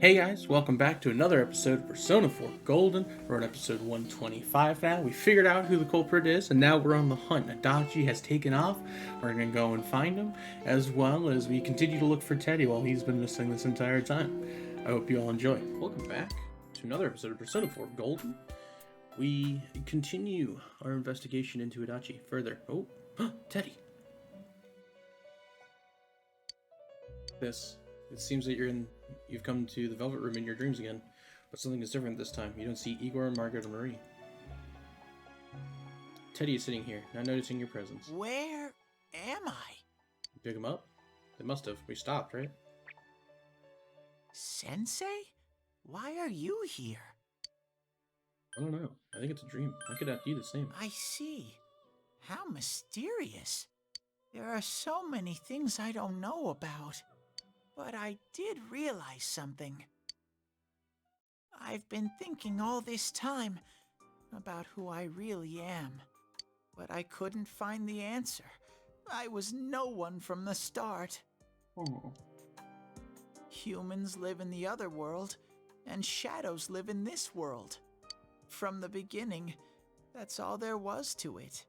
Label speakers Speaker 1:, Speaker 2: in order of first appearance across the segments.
Speaker 1: Hey guys, welcome back to another episode of Persona 4 Golden. We're on episode 125 now. We figured out who the culprit is, and now we're on the hunt. Adachi has taken off. We're going to go and find him, as well as we continue to look for Teddy while he's been missing this entire time. I hope you all enjoy. Welcome back to another episode of Persona 4 Golden. We continue our investigation into Adachi further. Oh, Teddy. It seems that you've come to the Velvet Room in your dreams again, but something is different this time. You don't see Igor, Margaret, or Marie. Teddy is sitting here, not noticing your presence.
Speaker 2: Where am I?
Speaker 1: You pick him up? They must have. We stopped, right?
Speaker 2: Sensei? Why are you here?
Speaker 1: I don't know. I think it's a dream. I could ask you the same.
Speaker 2: I see. How mysterious. There are so many things I don't know about. But I did realize something. I've been thinking all this time about who I really am, but I couldn't find the answer. I was no one from the start.
Speaker 1: Oh.
Speaker 2: Humans live in the other world, and shadows live in this world. From the beginning, that's all there was to it.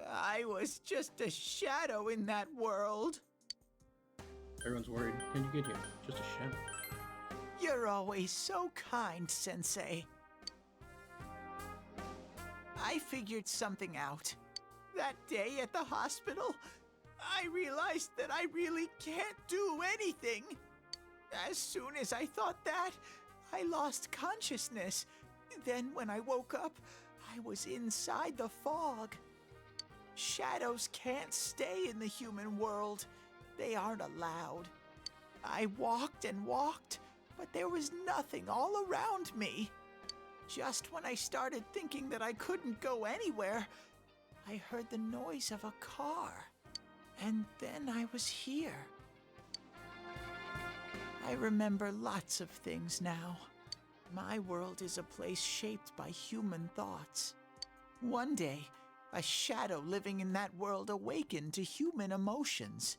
Speaker 2: I was just a shadow in that world.
Speaker 1: Everyone's worried. How'd you get here? Just a shadow.
Speaker 2: You're always so kind, Sensei. I figured something out. That day at the hospital, I realized that I really can't do anything. As soon as I thought that, I lost consciousness. Then when I woke up, I was inside the fog. Shadows can't stay in the human world. They aren't allowed. I walked and walked, but there was nothing all around me. Just when I started thinking that I couldn't go anywhere, I heard the noise of a car. And then I was here. I remember lots of things now. My world is a place shaped by human thoughts. One day, a shadow living in that world awakened to human emotions.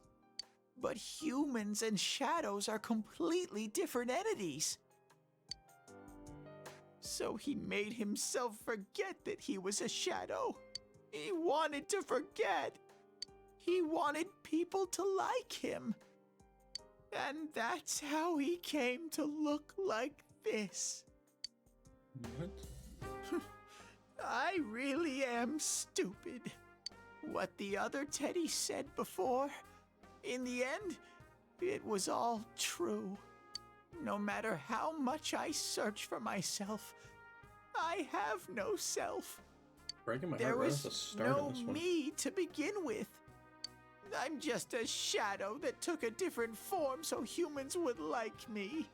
Speaker 2: But humans and shadows are completely different entities. So he made himself forget that he was a shadow. He wanted to forget. He wanted people to like him. And that's how he came to look like this.
Speaker 1: What?
Speaker 2: I really am stupid. What the other Teddy said before, in the end, it was all true. No matter how much I search for myself, I have no self.
Speaker 1: Breaking my
Speaker 2: There
Speaker 1: heart right off
Speaker 2: was
Speaker 1: the start
Speaker 2: no
Speaker 1: of this one.
Speaker 2: me to begin with. I'm just a shadow that took a different form so humans would like me.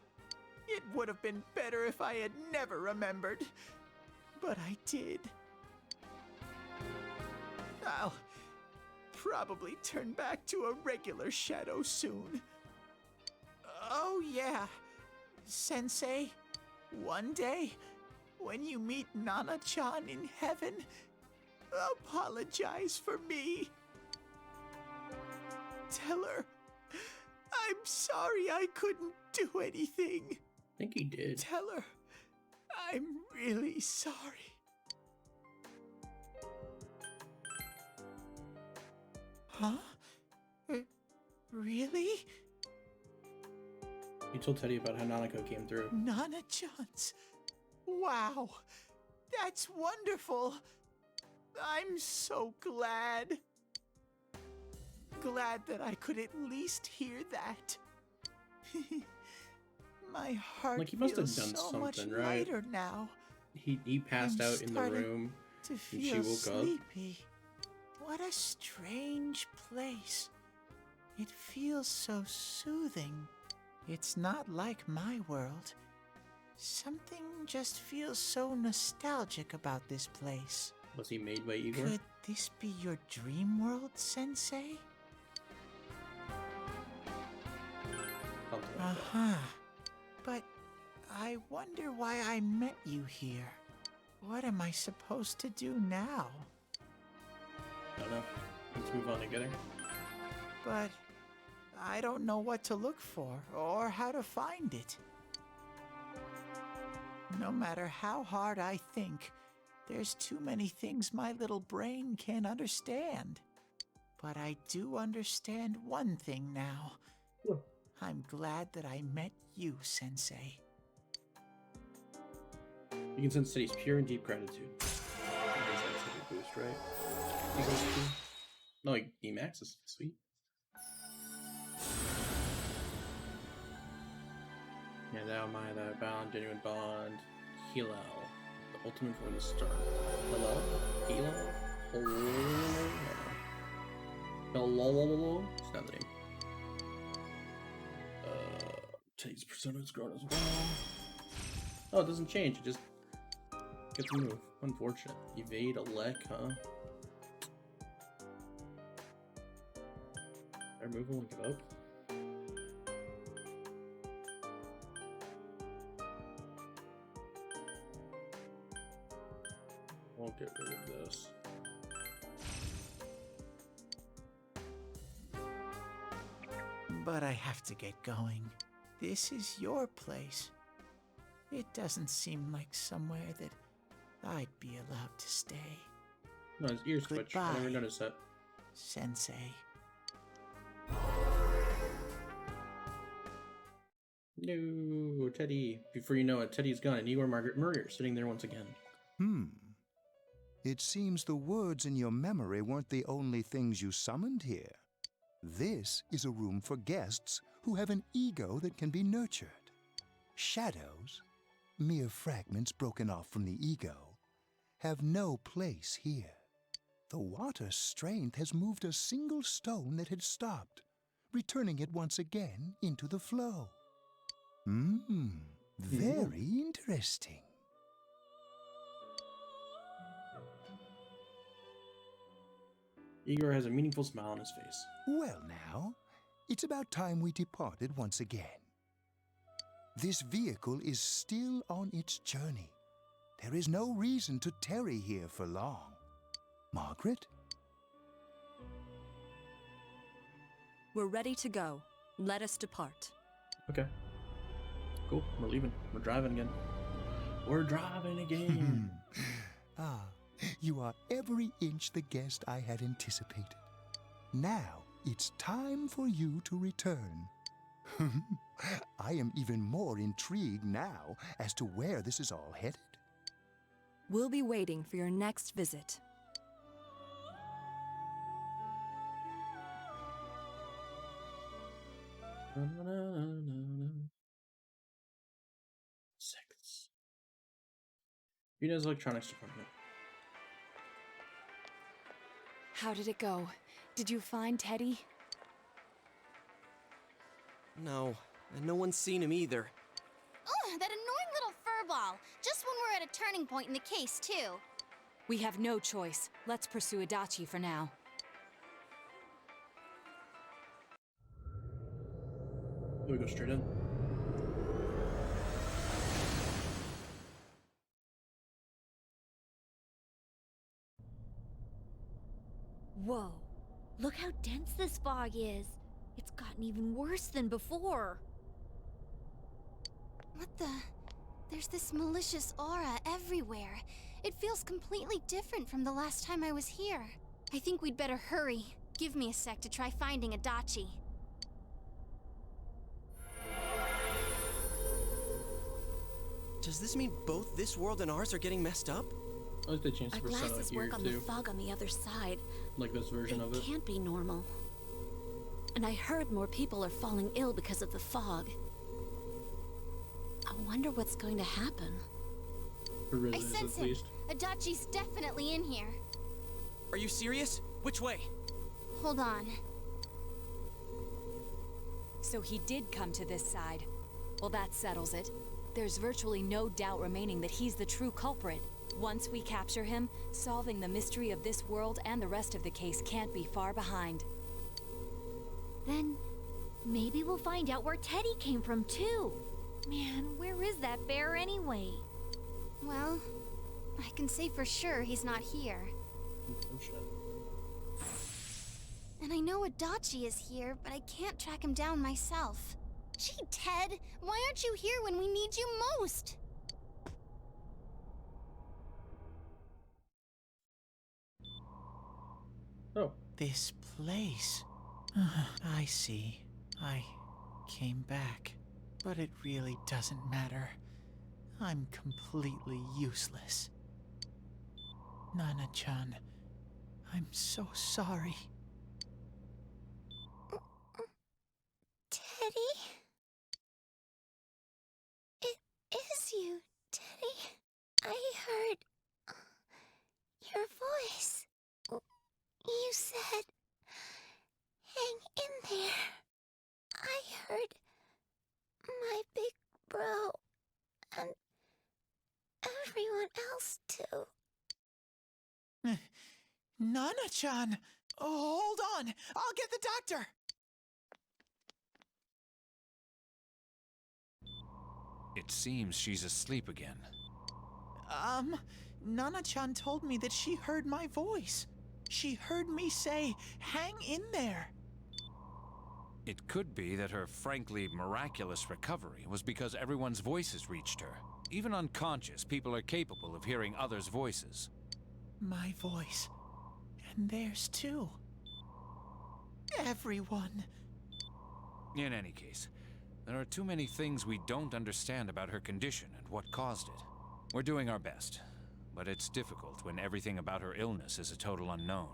Speaker 2: It would have been better if I had never remembered, but I did. I'll probably turn back to a regular shadow soon. Oh yeah, Sensei, one day, when you meet Nana-chan in heaven, apologize for me. Tell her, I'm sorry I couldn't do anything.
Speaker 1: I think he did.
Speaker 2: Tell her, I'm really sorry. Huh? Really?
Speaker 1: You told Teddy about how Nanako came through.
Speaker 2: Nana-chan's. Wow, that's wonderful. I'm so glad. Glad that I could at least hear that. My heart
Speaker 1: Like, he must have
Speaker 2: feels
Speaker 1: done
Speaker 2: so much
Speaker 1: something, right?
Speaker 2: lighter now.
Speaker 1: He passed
Speaker 2: I'm
Speaker 1: out in the
Speaker 2: starting
Speaker 1: room,
Speaker 2: To
Speaker 1: and
Speaker 2: feel
Speaker 1: she woke up.
Speaker 2: sleepy. What a strange place. It feels so soothing. It's not like my world. Something just feels so nostalgic about this place.
Speaker 1: Was he made by Igor?
Speaker 2: Could this be your dream world, Sensei?
Speaker 1: Something like that.
Speaker 2: Uh-huh. But I wonder why I met you here. What am I supposed to do now?
Speaker 1: I don't know. Let's move on together.
Speaker 2: But I don't know what to look for or how to find it. No matter how hard I think, there's too many things my little brain can't understand. But I do understand one thing now.
Speaker 1: What?
Speaker 2: I'm glad that I met you, Sensei.
Speaker 1: You can sense Teddy's pure and deep gratitude. That's a boost, right? No, like Emax is sweet. Yeah, thou am I, thou bound, genuine bond. Hilo, the ultimate for the star. Hello? Hilo? Hello? It's not the name. Teddy's persona has grown as well. Oh, it doesn't change, it just gets moved. Unfortunate. Evade a lek, huh? I remove and give up? I'll get rid of this.
Speaker 2: But I have to get going. This is your place. It doesn't seem like somewhere that I'd be allowed to stay.
Speaker 1: No, his ears twitch. I never noticed that.
Speaker 2: Sensei.
Speaker 1: No, Teddy. Before you know it, Teddy's gone, and Igor Margaret Murray are sitting there once again.
Speaker 3: It seems the words in your memory weren't the only things you summoned here. This is a room for guests who have an ego that can be nurtured. Shadows, mere fragments broken off from the ego, have no place here. The water's strength has moved a single stone that had stopped, returning it once again into the flow. Very interesting.
Speaker 1: Igor has a meaningful smile on his face.
Speaker 3: Well now, it's about time we departed once again. This vehicle is still on its journey. There is no reason to tarry here for long. Margaret?
Speaker 4: We're ready to go. Let us depart.
Speaker 1: Okay. Cool. We're leaving. We're driving again. We're driving again.
Speaker 3: You are every inch the guest I had anticipated. Now it's time for you to return. I am even more intrigued now as to where this is all headed.
Speaker 4: We'll be waiting for your next visit.
Speaker 1: Six. Yuna's electronics department.
Speaker 5: How did it go? Did you find Teddy?
Speaker 6: No, and no one's seen him either.
Speaker 7: Ugh, that annoying little furball. Just when we're at a turning point in the case, too.
Speaker 5: We have no choice. Let's pursue Adachi for now.
Speaker 1: We go straight in.
Speaker 8: Whoa. Look how dense this fog is. It's gotten even worse than before.
Speaker 7: What the? There's this malicious aura everywhere. It feels completely different from the last time I was here. I think we'd better hurry. Give me a sec to try finding Adachi.
Speaker 6: Does this mean both this world and ours are getting messed up?
Speaker 1: I like the chance
Speaker 8: Our
Speaker 1: for Persona
Speaker 8: glasses
Speaker 1: here
Speaker 8: work on the
Speaker 1: too.
Speaker 8: fog on the other side.
Speaker 1: Like this version of it.
Speaker 8: Can't be normal. And I heard more people are falling ill because of the fog. I wonder what's going to happen.
Speaker 1: For
Speaker 7: I
Speaker 1: residents
Speaker 7: sense
Speaker 1: at
Speaker 7: him.
Speaker 1: least.
Speaker 7: Adachi's definitely in here.
Speaker 6: Are you serious? Which way?
Speaker 7: Hold on.
Speaker 5: So he did come to this side. Well, that settles it. There's virtually no doubt remaining that he's the true culprit. Once we capture him, solving the mystery of this world and the rest of the case can't be far behind.
Speaker 8: Then maybe we'll find out where Teddy came from too. Man, where is that bear anyway?
Speaker 7: Well, I can say for sure he's not here.
Speaker 1: Unfortunate.
Speaker 7: And I know Adachi is here, but I can't track him down myself. Gee, Ted, why aren't you here when we need you most?
Speaker 1: Oh.
Speaker 2: This place. I see. I came back. But it really doesn't matter. I'm completely useless. Nana-chan, I'm so sorry.
Speaker 7: Teddy? It is you, Teddy. I heard your voice. You said, hang in there. I heard my big bro and everyone else too.
Speaker 2: Nana-chan! Oh, hold on! I'll get the doctor!
Speaker 9: It seems she's asleep again.
Speaker 2: Nana-chan told me that she heard my voice. She heard me say, hang in there.
Speaker 9: It could be that her frankly miraculous recovery was because everyone's voices reached her. Even unconscious, people are capable of hearing others' voices.
Speaker 2: My voice. And theirs too. Everyone.
Speaker 9: In any case, there are too many things we don't understand about her condition and what caused it. We're doing our best, but it's difficult when everything about her illness is a total unknown.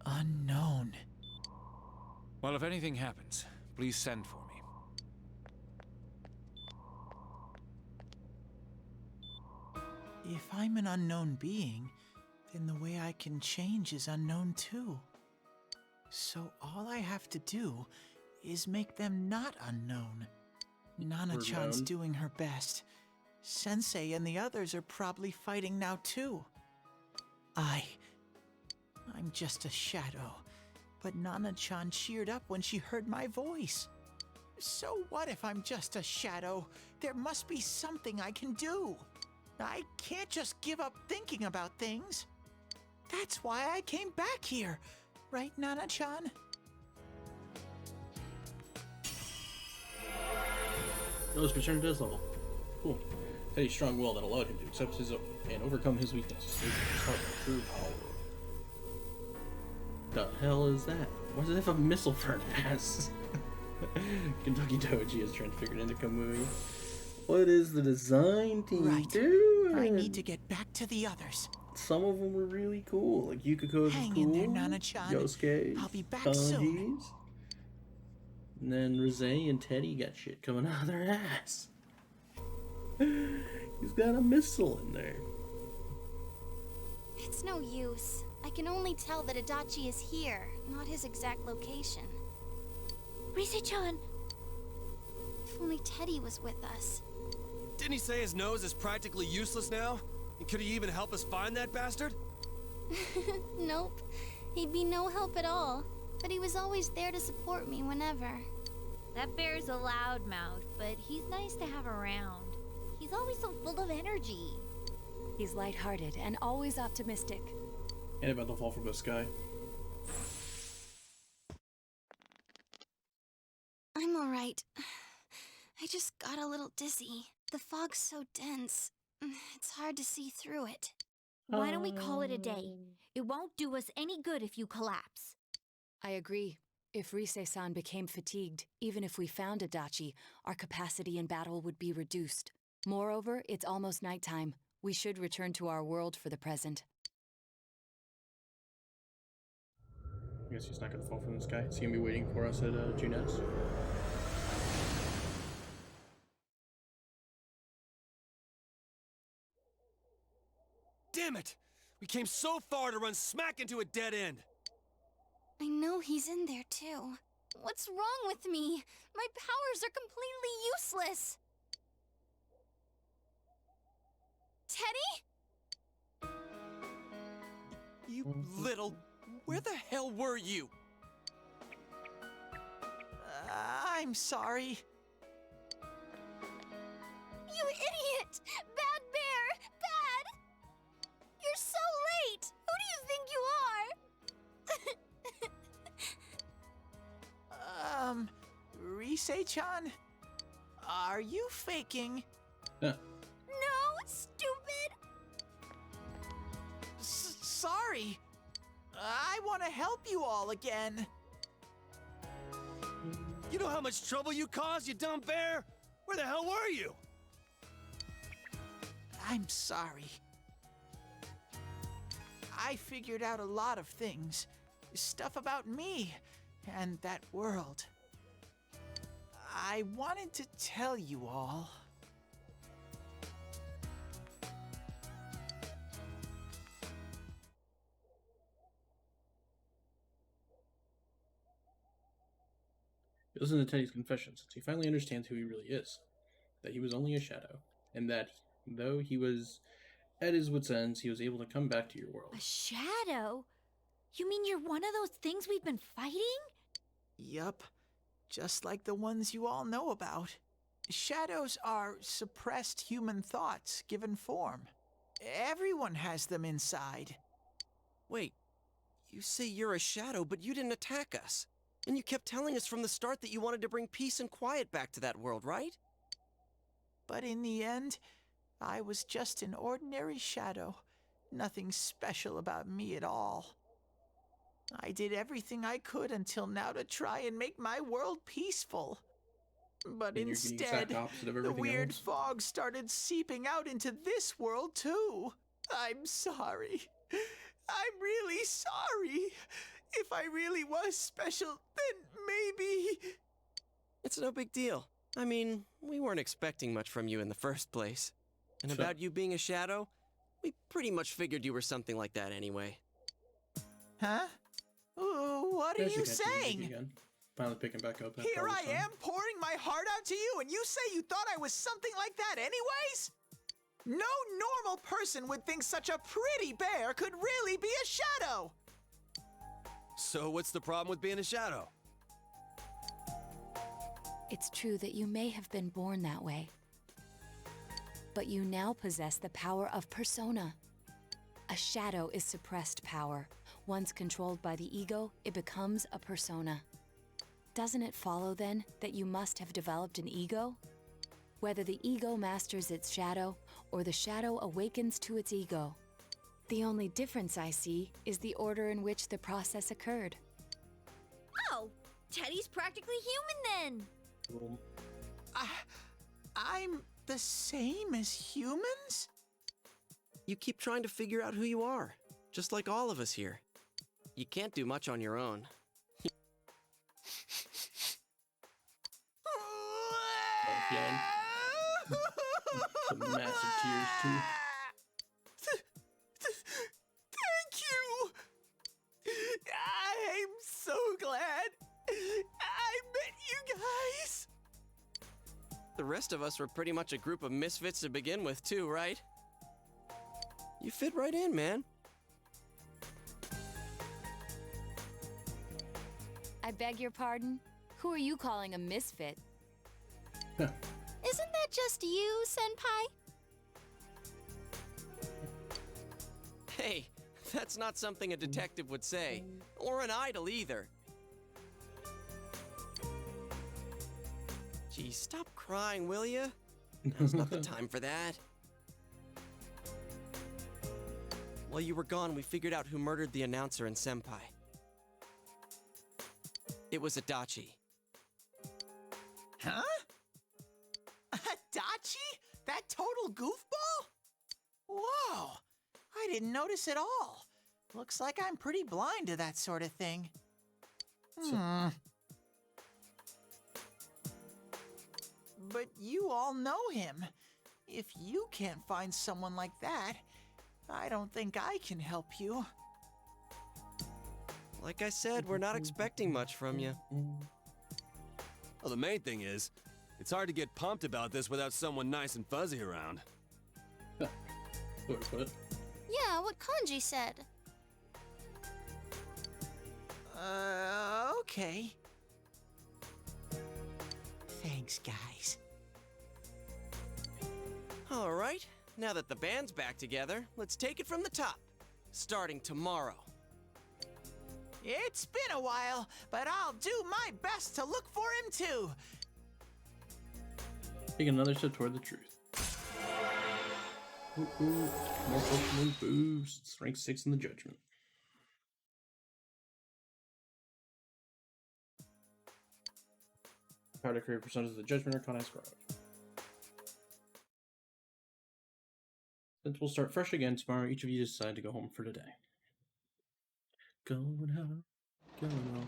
Speaker 2: Unknown.
Speaker 9: Well, if anything happens, please send for me.
Speaker 2: If I'm an unknown being, then the way I can change is unknown too. So all I have to do is make them not unknown. Nana-chan's doing her best. Sensei and the others are probably fighting now too. I'm just a shadow, but Nana-chan cheered up when she heard my voice. So what if I'm just a shadow? There must be something I can do. I can't just give up thinking about things. That's why I came back here. Right, Nana-chan?
Speaker 1: Notice returned to this level. Cool. Teddy's strong will that allowed him to accept his and overcome his weaknesses. His heart of true power. The hell is that? Why does it have a missile for an ass? Kentucky Doji is transfigured into Kamui. What is the design team doing?
Speaker 2: I need to get back to the others.
Speaker 1: Some of them were really cool, like Yukiko's
Speaker 2: Hang
Speaker 1: cool,
Speaker 2: in there, Nana-chan.
Speaker 1: Yosuke's,
Speaker 2: I'll be back soon.
Speaker 1: Kanji's. And then Rize and Teddy got shit coming out of their ass. He's got a missile in there.
Speaker 7: It's no use. I can only tell that Adachi is here, not his exact location.
Speaker 8: Rise-chan!
Speaker 7: If only Teddy was with us.
Speaker 6: Didn't he say his nose is practically useless now? And could he even help us find that bastard?
Speaker 7: Nope. He'd be no help at all. But he was always there to support me whenever.
Speaker 10: That bear's a loudmouth, but he's nice to have around. He's always so full of energy.
Speaker 5: He's lighthearted and always optimistic.
Speaker 1: And about to fall from the sky.
Speaker 7: I'm alright. I just got a little dizzy. The fog's so dense. It's hard to see through it.
Speaker 10: Why don't we call it a day? It won't do us any good if you collapse.
Speaker 5: I agree. If Rise-san became fatigued, even if we found Adachi, our capacity in battle would be reduced. Moreover, it's almost nighttime. We should return to our world for the present.
Speaker 1: I guess he's not gonna fall from the sky. Is he gonna be waiting for us at Junes?
Speaker 6: Damn it! We came so far to run smack into a dead end!
Speaker 7: I know he's in there too. What's wrong with me? My powers are completely useless. Teddy?
Speaker 6: You little... Where the hell were you?
Speaker 2: I'm sorry.
Speaker 7: You idiot! Bad bear! Bad! You're so late! Who do you think you are?
Speaker 2: Rise-chan? Are you faking?
Speaker 7: No, stupid!
Speaker 2: Sorry. I want to help you all again.
Speaker 6: You know how much trouble you caused, you dumb bear? Where the hell were you?
Speaker 2: I'm sorry. I figured out a lot of things. Stuff about me and that world. I wanted to tell you all.
Speaker 1: He listens to Teddy's confessions until he finally understands who he really is. That he was only a shadow, and that though he was at his wit's ends, he was able to come back to your world.
Speaker 10: A shadow? You mean you're one of those things we've been fighting?
Speaker 2: Yup, just like the ones you all know about. Shadows are suppressed human thoughts given form. Everyone has them inside.
Speaker 11: Wait, you say you're a shadow, but you didn't attack us. And you kept telling us from the start that you wanted to bring peace and quiet back to that world, right?
Speaker 2: But in the end, I was just an ordinary shadow. Nothing special about me at all. I did everything I could until now to try and make my world peaceful. But
Speaker 1: And you're the
Speaker 2: instead,
Speaker 1: exact opposite of
Speaker 2: the
Speaker 1: everything
Speaker 2: weird
Speaker 1: else.
Speaker 2: fog started seeping out into this world too. I'm sorry. I'm really sorry. If I really was special, then maybe...
Speaker 11: It's no big deal. I mean, we weren't expecting much from you in the first place. And
Speaker 1: Sure.
Speaker 11: about you being a shadow, we pretty much figured you were something like that anyway.
Speaker 2: Huh? What are
Speaker 1: There's
Speaker 2: you
Speaker 1: your catchy music
Speaker 2: saying?
Speaker 1: again. Finally picking back up. after
Speaker 2: Here
Speaker 1: all
Speaker 2: I
Speaker 1: this time.
Speaker 2: am pouring my heart out to you, and you say you thought I was something like that anyways? No normal person would think such a pretty bear could really be a shadow.
Speaker 6: So what's the problem with being a shadow?
Speaker 5: It's true that you may have been born that way, but you now possess the power of persona. A shadow is suppressed power. Once controlled by the ego, it becomes a persona. Doesn't it follow, then, that you must have developed an ego? Whether the ego masters its shadow, or the shadow awakens to its ego. The only difference I see is the order in which the process occurred.
Speaker 10: Oh, Teddy's practically human then.
Speaker 1: Well,
Speaker 2: I'm the same as humans?
Speaker 11: You keep trying to figure out who you are, just like all of us here. You can't do much on your own.
Speaker 1: again. Some massive tears, too.
Speaker 2: Thank you! I'm so glad I met you guys!
Speaker 11: The rest of us were pretty much a group of misfits to begin with, too, right? You fit right in, man.
Speaker 5: I beg your pardon? Who are you calling a misfit?
Speaker 7: Isn't that just you, Senpai?
Speaker 11: Hey, that's not something a detective would say. Or an idol, either. Gee, stop crying, will ya? Now's not the time for that. While you were gone, we figured out who murdered the announcer and Senpai. It was Adachi.
Speaker 2: Huh? Adachi? That total goofball? Whoa! I didn't notice at all. Looks like I'm pretty blind to that sort of thing. But you all know him. If you can't find someone like that, I don't think I can help you.
Speaker 11: Like I said, we're not expecting much from you.
Speaker 6: Well, the main thing is, it's hard to get pumped about this without someone nice and fuzzy around.
Speaker 7: Yeah, what Kanji said.
Speaker 2: Okay. Thanks, guys.
Speaker 11: All right, now that the band's back together, let's take it from the top. Starting tomorrow.
Speaker 2: It's been a while, but I'll do my best to look for him too.
Speaker 1: Take another step toward the truth. Ooh, more Pokemon boosts. Rank 6 in the Judgment. power to create personas of the Judgment or Con Scribe. Since we'll start fresh again tomorrow, each of you decide to go home for today. Going home, going home.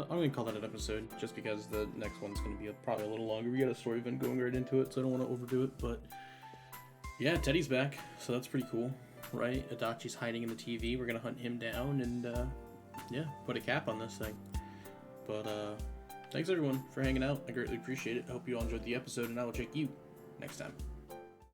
Speaker 1: I'm gonna call that an episode, just because the next one's gonna be probably a little longer. We got a story event going right into it, so I don't want to overdo it, but yeah, Teddy's back, so that's pretty cool, right? Adachi's hiding in the TV. We're gonna hunt him down and, yeah, put a cap on this thing. But, thanks everyone for hanging out. I greatly appreciate it. I hope you all enjoyed the episode, and I will check you next time.